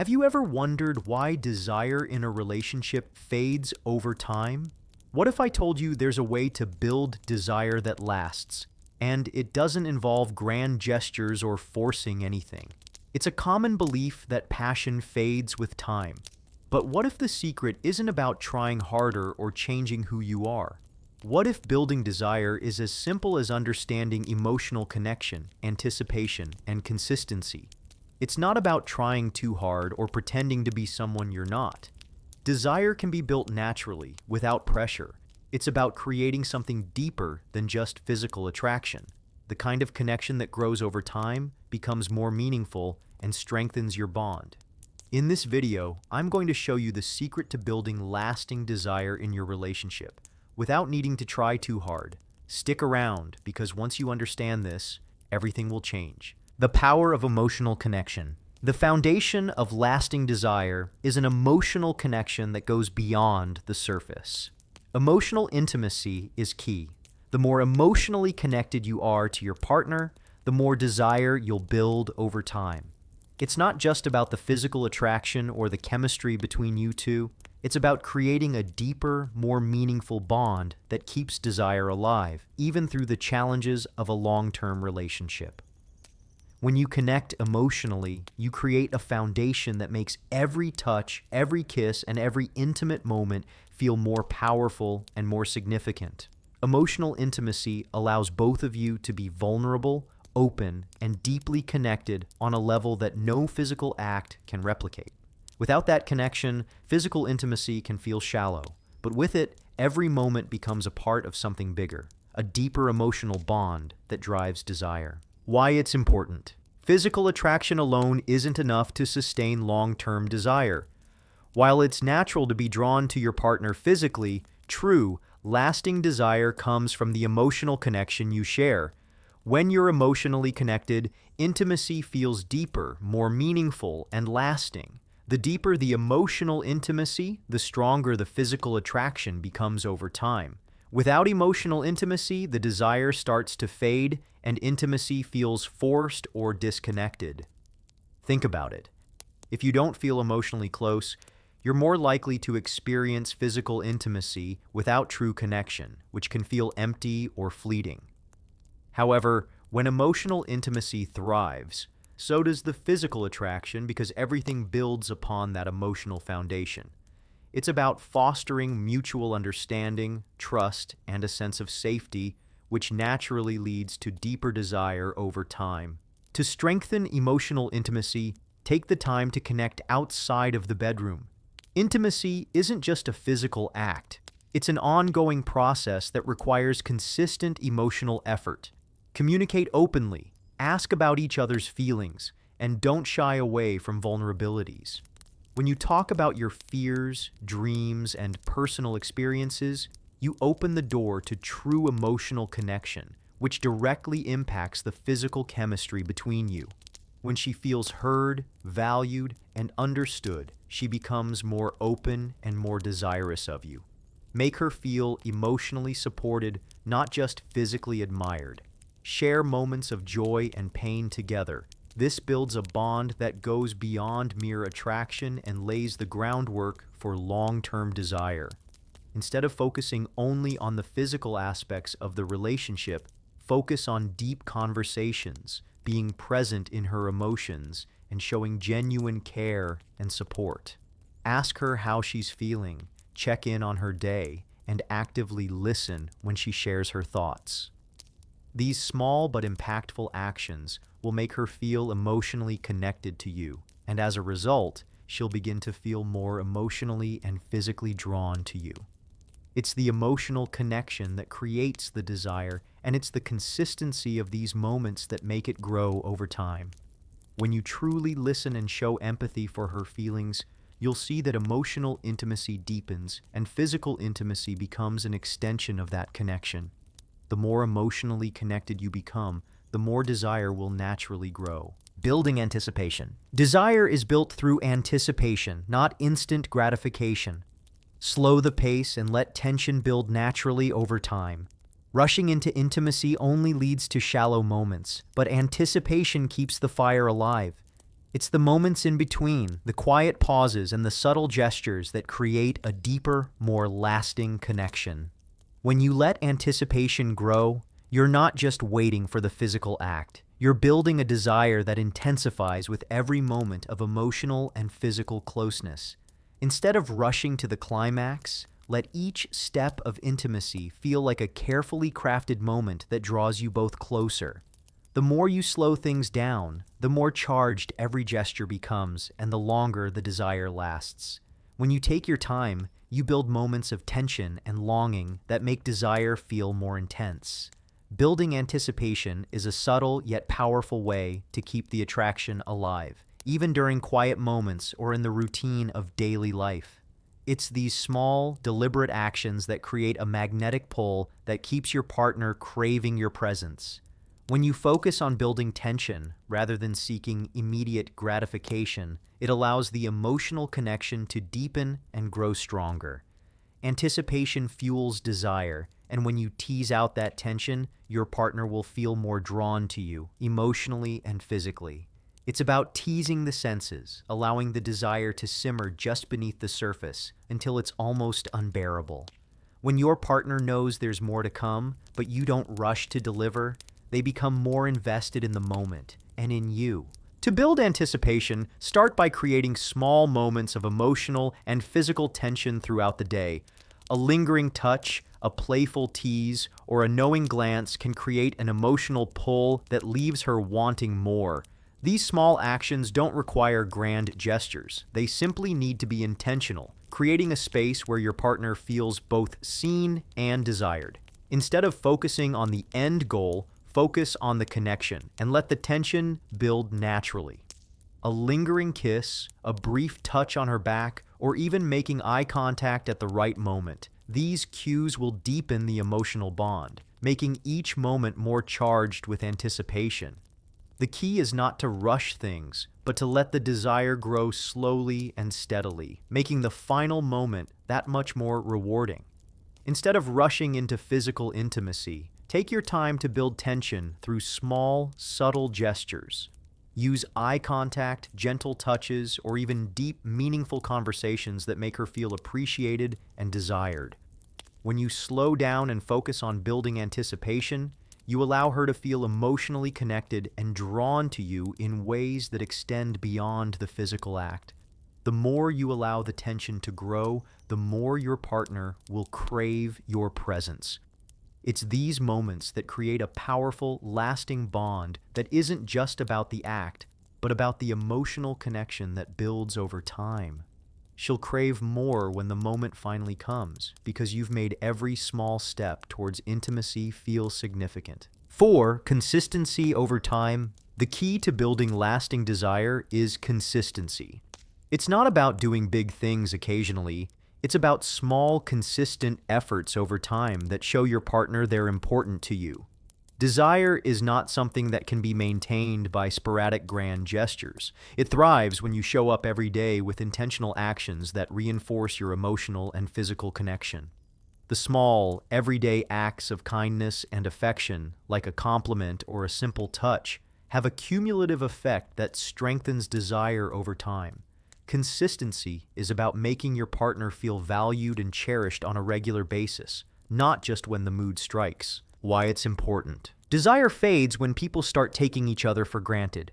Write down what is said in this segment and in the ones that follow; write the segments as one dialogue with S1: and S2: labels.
S1: Have you ever wondered why desire in a relationship fades over time? What if I told you there's a way to build desire that lasts, and it doesn't involve grand gestures or forcing anything? It's a common belief that passion fades with time. But what if the secret isn't about trying harder or changing who you are? What if building desire is as simple as understanding emotional connection, anticipation, and consistency? It's not about trying too hard or pretending to be someone you're not. Desire can be built naturally, without pressure. It's about creating something deeper than just physical attraction. The kind of connection that grows over time, becomes more meaningful, and strengthens your bond. In this video, I'm going to show you the secret to building lasting desire in your relationship, without needing to try too hard. Stick around, because once you understand this, everything will change. The power of emotional connection. The foundation of lasting desire is an emotional connection that goes beyond the surface. Emotional intimacy is key. The more emotionally connected you are to your partner, the more desire you'll build over time. It's not just about the physical attraction or the chemistry between you two. It's about creating a deeper, more meaningful bond that keeps desire alive, even through the challenges of a long-term relationship. When you connect emotionally, you create a foundation that makes every touch, every kiss, and every intimate moment feel more powerful and more significant. Emotional intimacy allows both of you to be vulnerable, open, and deeply connected on a level that no physical act can replicate. Without that connection, physical intimacy can feel shallow, but with it, every moment becomes a part of something bigger, a deeper emotional bond that drives desire. Why it's important. Physical attraction alone isn't enough to sustain long-term desire. While it's natural to be drawn to your partner physically, true, lasting desire comes from the emotional connection you share. When you're emotionally connected, intimacy feels deeper, more meaningful, and lasting. The deeper the emotional intimacy, the stronger the physical attraction becomes over time. Without emotional intimacy, the desire starts to fade and intimacy feels forced or disconnected. Think about it. If you don't feel emotionally close, you're more likely to experience physical intimacy without true connection, which can feel empty or fleeting. However, when emotional intimacy thrives, so does the physical attraction because everything builds upon that emotional foundation. It's about fostering mutual understanding, trust, and a sense of safety, which naturally leads to deeper desire over time. To strengthen emotional intimacy, take the time to connect outside of the bedroom. Intimacy isn't just a physical act. It's an ongoing process that requires consistent emotional effort. Communicate openly, ask about each other's feelings, and don't shy away from vulnerabilities. When you talk about your fears, dreams, and personal experiences, you open the door to true emotional connection, which directly impacts the physical chemistry between you. When she feels heard, valued, and understood, she becomes more open and more desirous of you. Make her feel emotionally supported, not just physically admired. Share moments of joy and pain together. This builds a bond that goes beyond mere attraction and lays the groundwork for long-term desire. Instead of focusing only on the physical aspects of the relationship, focus on deep conversations, being present in her emotions, and showing genuine care and support. Ask her how she's feeling, check in on her day, and actively listen when she shares her thoughts. These small but impactful actions will make her feel emotionally connected to you, and as a result, she'll begin to feel more emotionally and physically drawn to you. It's the emotional connection that creates the desire, and it's the consistency of these moments that make it grow over time. When you truly listen and show empathy for her feelings, you'll see that emotional intimacy deepens, and physical intimacy becomes an extension of that connection. The more emotionally connected you become, the more desire will naturally grow. Building anticipation. Desire is built through anticipation, not instant gratification. Slow the pace and let tension build naturally over time. Rushing into intimacy only leads to shallow moments, but anticipation keeps the fire alive. It's the moments in between, the quiet pauses and the subtle gestures that create a deeper, more lasting connection. When you let anticipation grow, you're not just waiting for the physical act. You're building a desire that intensifies with every moment of emotional and physical closeness. Instead of rushing to the climax, let each step of intimacy feel like a carefully crafted moment that draws you both closer. The more you slow things down, the more charged every gesture becomes and the longer the desire lasts. When you take your time, you build moments of tension and longing that make desire feel more intense. Building anticipation is a subtle yet powerful way to keep the attraction alive, even during quiet moments or in the routine of daily life. It's these small, deliberate actions that create a magnetic pull that keeps your partner craving your presence. When you focus on building tension rather than seeking immediate gratification, it allows the emotional connection to deepen and grow stronger. Anticipation fuels desire, and when you tease out that tension, your partner will feel more drawn to you, emotionally and physically. It's about teasing the senses, allowing the desire to simmer just beneath the surface until it's almost unbearable. When your partner knows there's more to come, but you don't rush to deliver, they become more invested in the moment and in you. To build anticipation, start by creating small moments of emotional and physical tension throughout the day. A lingering touch, a playful tease, or a knowing glance can create an emotional pull that leaves her wanting more. These small actions don't require grand gestures. They simply need to be intentional, creating a space where your partner feels both seen and desired. Instead of focusing on the end goal, focus on the connection and let the tension build naturally. A lingering kiss, a brief touch on her back, or even making eye contact at the right moment. These cues will deepen the emotional bond, making each moment more charged with anticipation. The key is not to rush things, but to let the desire grow slowly and steadily, making the final moment that much more rewarding. Instead of rushing into physical intimacy, take your time to build tension through small, subtle gestures. Use eye contact, gentle touches, or even deep, meaningful conversations that make her feel appreciated and desired. When you slow down and focus on building anticipation, you allow her to feel emotionally connected and drawn to you in ways that extend beyond the physical act. The more you allow the tension to grow, the more your partner will crave your presence. It's these moments that create a powerful, lasting bond that isn't just about the act, but about the emotional connection that builds over time. She'll crave more when the moment finally comes, because you've made every small step towards intimacy feel significant. 4. Consistency over time. The key to building lasting desire is consistency. It's not about doing big things occasionally. It's about small, consistent efforts over time that show your partner they're important to you. Desire is not something that can be maintained by sporadic grand gestures. It thrives when you show up every day with intentional actions that reinforce your emotional and physical connection. The small, everyday acts of kindness and affection, like a compliment or a simple touch, have a cumulative effect that strengthens desire over time. Consistency is about making your partner feel valued and cherished on a regular basis, not just when the mood strikes. Why it's important. Desire fades when people start taking each other for granted.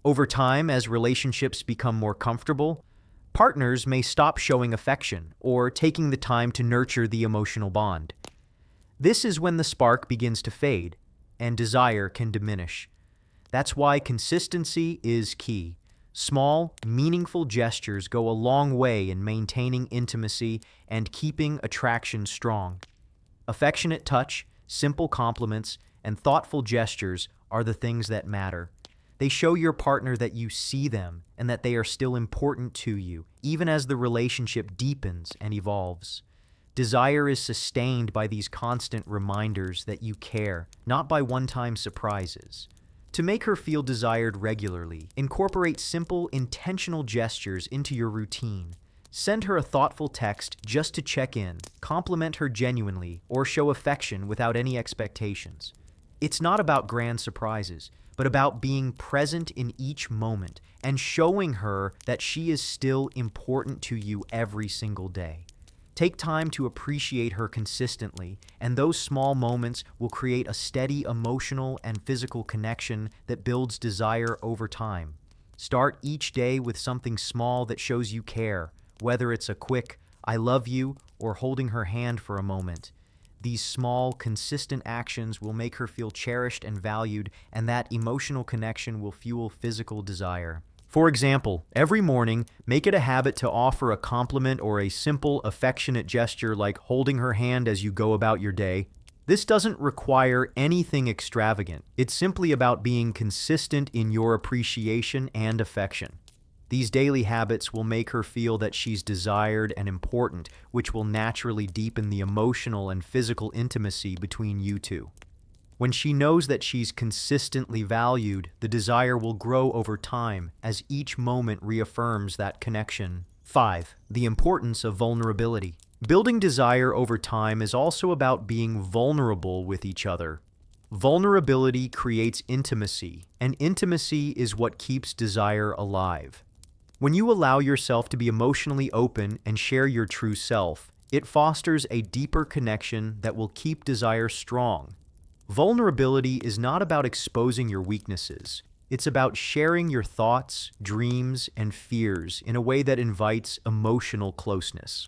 S1: Over time, as relationships become more comfortable, partners may stop showing affection or taking the time to nurture the emotional bond. This is when the spark begins to fade and desire can diminish. That's why consistency is key. Small, meaningful gestures go a long way in maintaining intimacy and keeping attraction strong. Affectionate touch, simple compliments, and thoughtful gestures are the things that matter. They show your partner that you see them and that they are still important to you, even as the relationship deepens and evolves. Desire is sustained by these constant reminders that you care, not by one-time surprises. To make her feel desired regularly, incorporate simple, intentional gestures into your routine. Send her a thoughtful text just to check in, compliment her genuinely, or show affection without any expectations. It's not about grand surprises, but about being present in each moment and showing her that she is still important to you every single day. Take time to appreciate her consistently, and those small moments will create a steady emotional and physical connection that builds desire over time. Start each day with something small that shows you care, whether it's a quick, "I love you," or holding her hand for a moment. These small, consistent actions will make her feel cherished and valued, and that emotional connection will fuel physical desire. For example, every morning, make it a habit to offer a compliment or a simple, affectionate gesture like holding her hand as you go about your day. This doesn't require anything extravagant. It's simply about being consistent in your appreciation and affection. These daily habits will make her feel that she's desired and important, which will naturally deepen the emotional and physical intimacy between you two. When she knows that she's consistently valued, the desire will grow over time as each moment reaffirms that connection. 5. The importance of vulnerability. Building desire over time is also about being vulnerable with each other. Vulnerability creates intimacy, and intimacy is what keeps desire alive. When you allow yourself to be emotionally open and share your true self, it fosters a deeper connection that will keep desire strong. Vulnerability is not about exposing your weaknesses. It's about sharing your thoughts, dreams, and fears in a way that invites emotional closeness.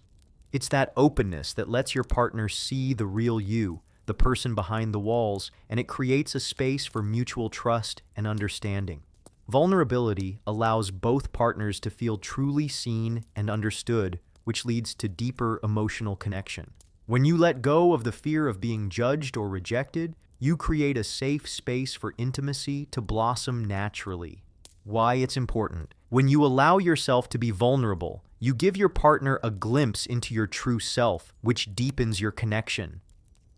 S1: It's that openness that lets your partner see the real you, the person behind the walls, and it creates a space for mutual trust and understanding. Vulnerability allows both partners to feel truly seen and understood, which leads to deeper emotional connection. When you let go of the fear of being judged or rejected, you create a safe space for intimacy to blossom naturally. Why it's important. When you allow yourself to be vulnerable, you give your partner a glimpse into your true self, which deepens your connection.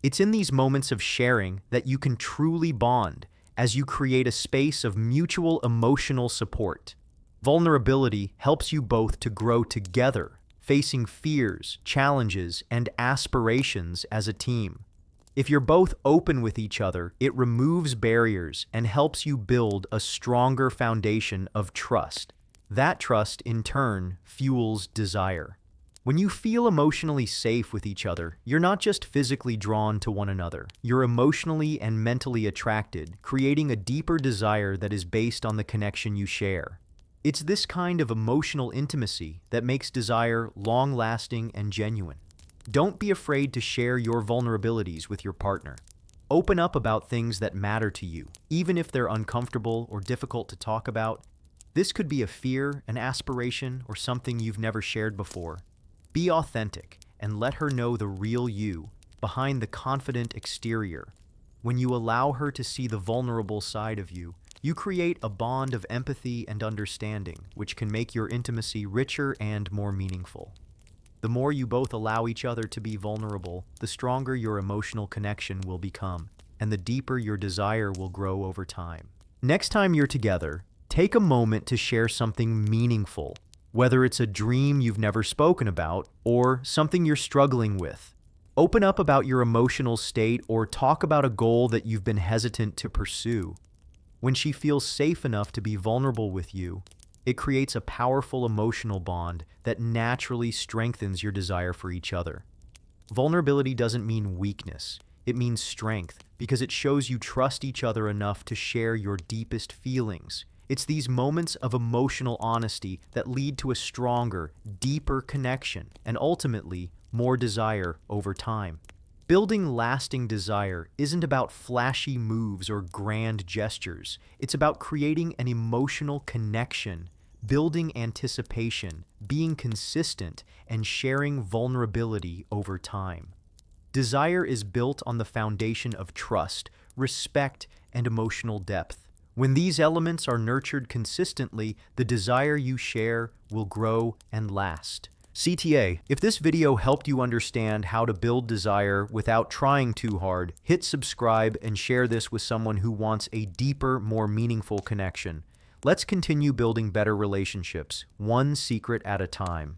S1: It's in these moments of sharing that you can truly bond, as you create a space of mutual emotional support. Vulnerability helps you both to grow together, facing fears, challenges, and aspirations as a team. If you're both open with each other, it removes barriers and helps you build a stronger foundation of trust. That trust, in turn, fuels desire. When you feel emotionally safe with each other, you're not just physically drawn to one another. You're emotionally and mentally attracted, creating a deeper desire that is based on the connection you share. It's this kind of emotional intimacy that makes desire long-lasting and genuine. Don't be afraid to share your vulnerabilities with your partner. Open up about things that matter to you, even if they're uncomfortable or difficult to talk about. This could be a fear, an aspiration, or something you've never shared before. Be authentic and let her know the real you behind the confident exterior. When you allow her to see the vulnerable side of you, you create a bond of empathy and understanding, which can make your intimacy richer and more meaningful. The more you both allow each other to be vulnerable, the stronger your emotional connection will become, and the deeper your desire will grow over time. Next time you're together, take a moment to share something meaningful, whether it's a dream you've never spoken about or something you're struggling with. Open up about your emotional state or talk about a goal that you've been hesitant to pursue. When she feels safe enough to be vulnerable with you, it creates a powerful emotional bond that naturally strengthens your desire for each other. Vulnerability doesn't mean weakness. It means strength because it shows you trust each other enough to share your deepest feelings. It's these moments of emotional honesty that lead to a stronger, deeper connection and ultimately more desire over time. Building lasting desire isn't about flashy moves or grand gestures. It's about creating an emotional connection, building anticipation, being consistent, and sharing vulnerability over time. Desire is built on the foundation of trust, respect, and emotional depth. When these elements are nurtured consistently, the desire you share will grow and last. CTA, if this video helped you understand how to build desire without trying too hard, hit subscribe and share this with someone who wants a deeper, more meaningful connection. Let's continue building better relationships, one secret at a time.